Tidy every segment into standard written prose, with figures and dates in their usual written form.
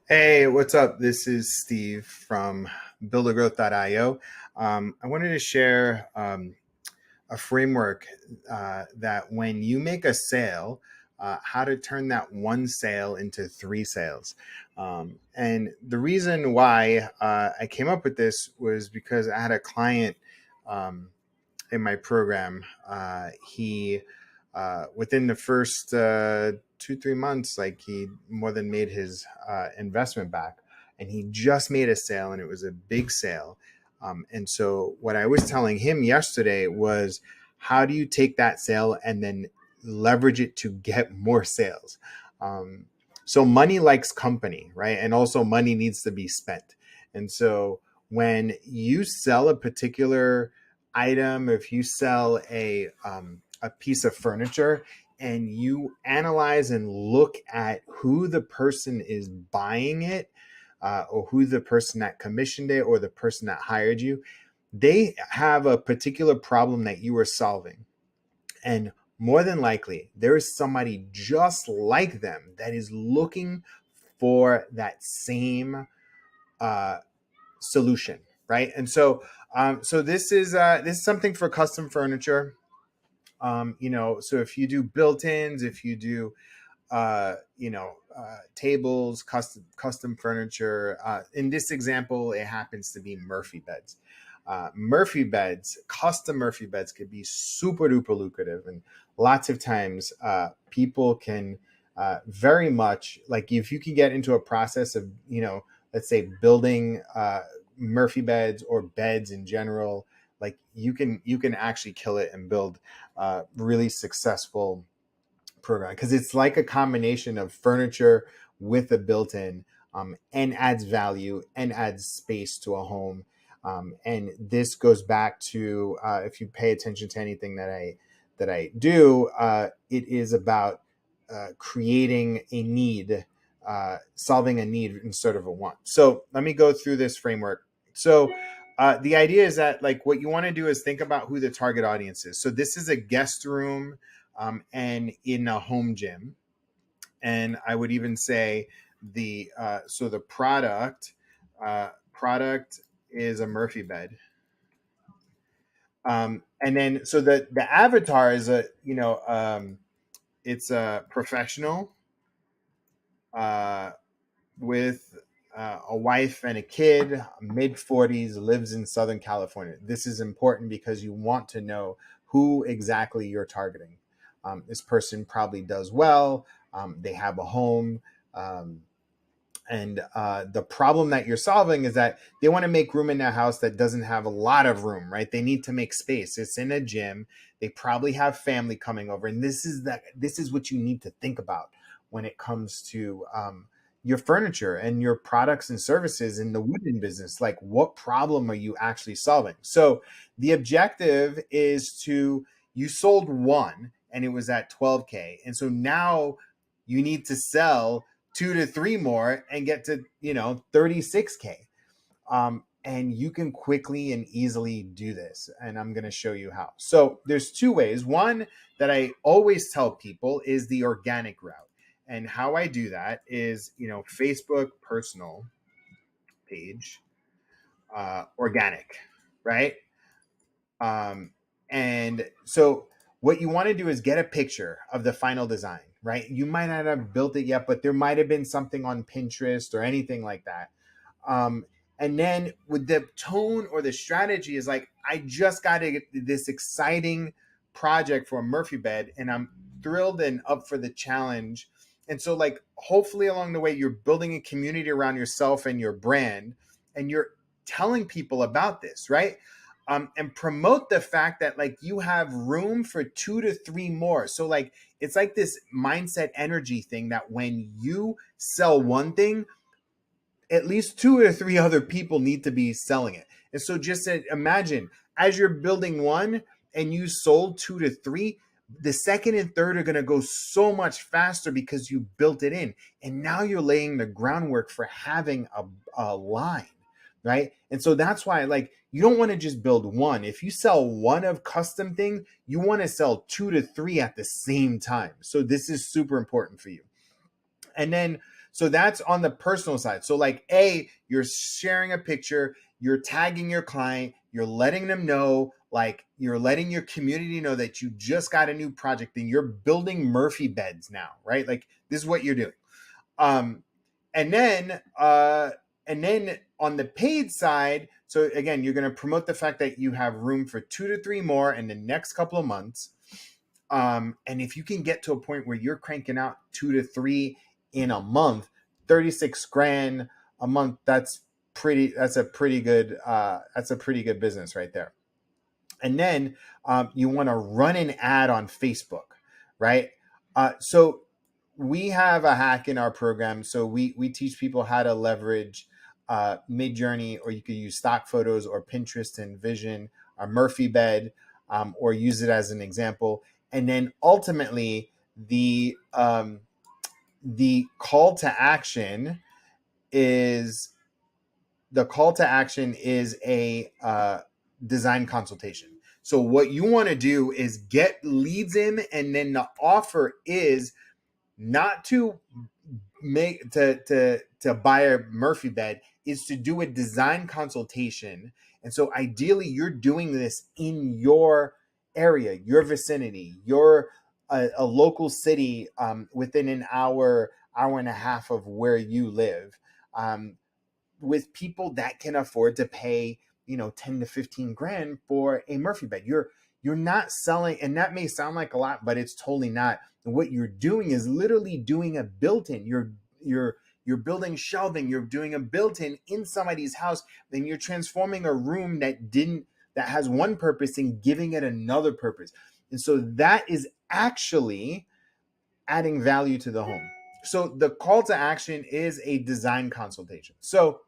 Hey, what's up? This is Steve from buildergrowth.io. I wanted to share a framework that when you make a sale, how to turn that one sale into three sales. And the reason why I came up with this was because I had a client um, in my program. He within the first 2 3 months, like he more than made his investment back, and he just made a sale, and it was a big sale. And so what I was telling him yesterday was, how do you take that sale and then leverage it to get more sales? Um, so money likes company, right? And also money needs to be spent. And so when you sell a particular item, if you sell a piece of furniture and you analyze and look at who the person is buying it, or who the person that commissioned it or the person that hired you, they have a particular problem that you are solving. And more than likely, there is somebody just like them that is looking for that same uh, solution, right? And so this is something for custom furniture. So if you do built-ins, if you do tables, custom furniture. In this example, it happens to be Murphy beds. Murphy beds, custom Murphy beds, could be super duper lucrative, and lots of times people can very much, like, if you can get into a process of, let's say, building Murphy beds or beds in general, like you can actually kill it and build really successful program, because it's like a combination of furniture with a built-in, and adds value and adds space to a home. And this goes back to, if you pay attention to anything that I do, it is about creating a need, solving a need instead of a want. So let me go through this framework. So the idea is that, like, what you want to do is think about who the target audience is. So this is a guest room, and in a home gym. And I would even say the product is a Murphy bed. And then so the avatar is it's a professional uh, with a wife and a kid, mid 40s, lives in Southern California. This is important because you want to know who exactly you're targeting. This person probably does well. They have a home. And the problem that you're solving is that they want to make room in their house that doesn't have a lot of room, right? They need to make space. It's in a gym. They probably have family coming over, and this is what you need to think about when it comes to your furniture and your products and services in the wooden business. Like, what problem are you actually solving? So the objective is to, you sold one and it was at 12K, and so now you need to sell two to three more and get to 36K. And you can quickly and easily do this, and I'm going to show you how. So there's two ways. One that I always tell people is the organic route, and how I do that is, Facebook personal page, organic, right? And so what you want to do is get a picture of the final design, right? You might not have built it yet, but there might have been something on Pinterest or anything like that. And then with the tone or the strategy is like, I just got this exciting project for a Murphy bed, and I'm thrilled and up for the challenge. And so, like, hopefully along the way, you're building a community around yourself and your brand, and you're telling people about this, right? And promote the fact that, like, you have room for two to three more. So, like, it's like this mindset energy thing that when you sell one thing, at least two or three other people need to be selling it. And so just imagine, as you're building one and you sold two to three, the second and third are going to go so much faster because you built it in. And now you're laying the groundwork for having a line, right? And so that's why, like, you don't want to just build one. If you sell one of custom thing, you want to sell two to three at the same time. So this is super important for you. And then, So that's on the personal side. So like you're sharing a picture, you're tagging your client, you're letting them know, like you're letting your community know that you just got a new project and you're building Murphy beds now, right? Like this is what you're doing. Um, and then on the paid side, so again, you're going to promote the fact that you have room for 2 to 3 more in the next couple of months. And if you can get to a point where you're cranking out 2 to 3 in a month, 36 grand a month, that's a pretty good business right there. And then you want to run an ad on Facebook, right? So we have a hack in our program. So we teach people how to leverage Midjourney, or you could use stock photos or Pinterest and Vision, a Murphy bed, or use it as an example. And then ultimately, the call to action is a design consultation. So what you want to do is get leads in, and then the offer is not to buy a Murphy bed, is to do a design consultation. And so ideally you're doing this in your area, your vicinity, your a local city, within an hour and a half of where you live, with people that can afford to pay 10 to 15 grand for a Murphy bed. You're not selling, and that may sound like a lot, but it's totally not. And what you're doing is literally doing a built-in. You're building shelving. You're doing a built-in in somebody's house, and you're transforming a room that has one purpose and giving it another purpose. And so that is actually adding value to the home. So the call to action is a design consultation. So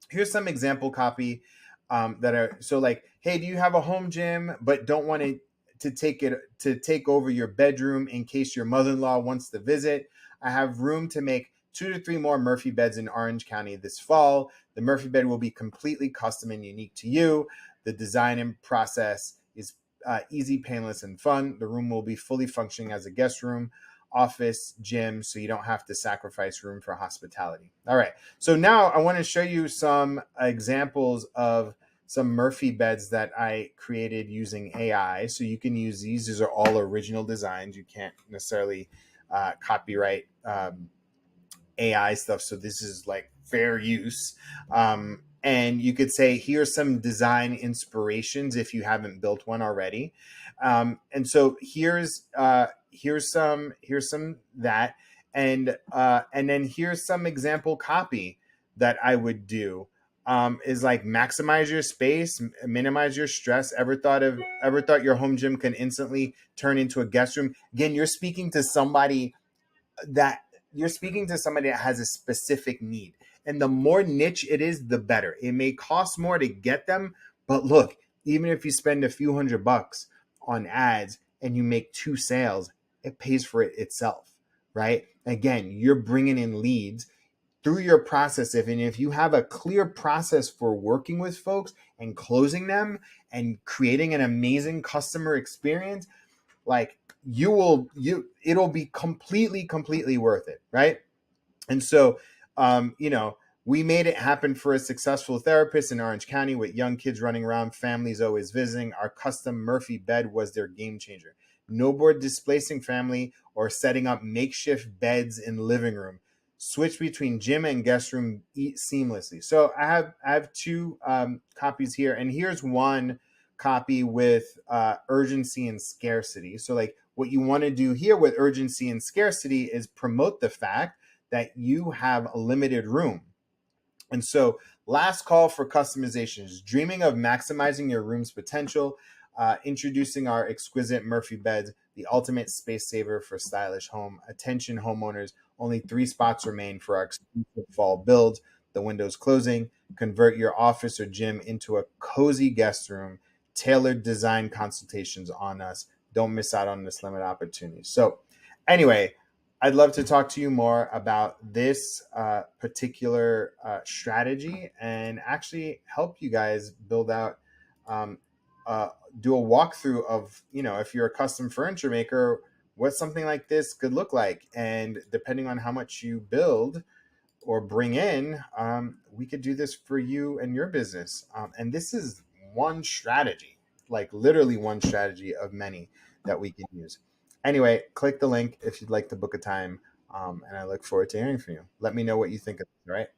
here's some example copy that are so like, hey, do you have a home gym but don't want it to take over your bedroom in case your mother-in-law wants to visit? I have room to make 2 to 3 more Murphy beds in Orange County this fall. The Murphy bed will be completely custom and unique to you. The design and process is easy, painless, and fun. The room will be fully functioning as a guest room, office, gym, so you don't have to sacrifice room for hospitality. All right. So now I want to show you some examples of some Murphy beds that I created using AI. So you can use these. These are all original designs. You can't necessarily copyright AI stuff. So this is like fair use. And you could say, here's some design inspirations if you haven't built one already. And so here's some that, and then here's some example copy that I would do. Is like, maximize your space, minimize your stress. Ever thought your home gym can instantly turn into a guest room? Again, that you're speaking to somebody that has a specific need. And the more niche it is, the better. It may cost more to get them, but look, even if you spend a few $100 on ads and you make 2 sales, it pays for it itself, right? Again, you're bringing in leads through your process. If you have a clear process for working with folks and closing them and creating an amazing customer experience, like it'll be completely worth it, right? And so we made it happen for a successful therapist in Orange County with young kids running around, families always visiting. Our custom Murphy bed was their game changer. No more displacing family or setting up makeshift beds in living room. Switch between gym and guest room seamlessly. So I have 2 copies here, and here's one copy with urgency and scarcity. So like, what you want to do here with urgency and scarcity is promote the fact that you have a limited room. And so, last call for customizations. Dreaming of maximizing your room's potential? Introducing our exquisite Murphy beds, the ultimate space saver for stylish home. Attention homeowners, only 3 spots remain for our exclusive fall build. The window's closing. Convert your office or gym into a cozy guest room. Tailored design consultations on us. Don't miss out on this limited opportunity. So anyway, I'd love to talk to you more about this particular strategy and actually help you guys build out, do a walkthrough of, if you're a custom furniture maker, what something like this could look like. And depending on how much you build, or bring in, we could do this for you and your business. And this is one strategy, like literally one strategy of many that we can use. Anyway, click the link if you'd like to book a time. And I look forward to hearing from you. Let me know what you think of this. All right.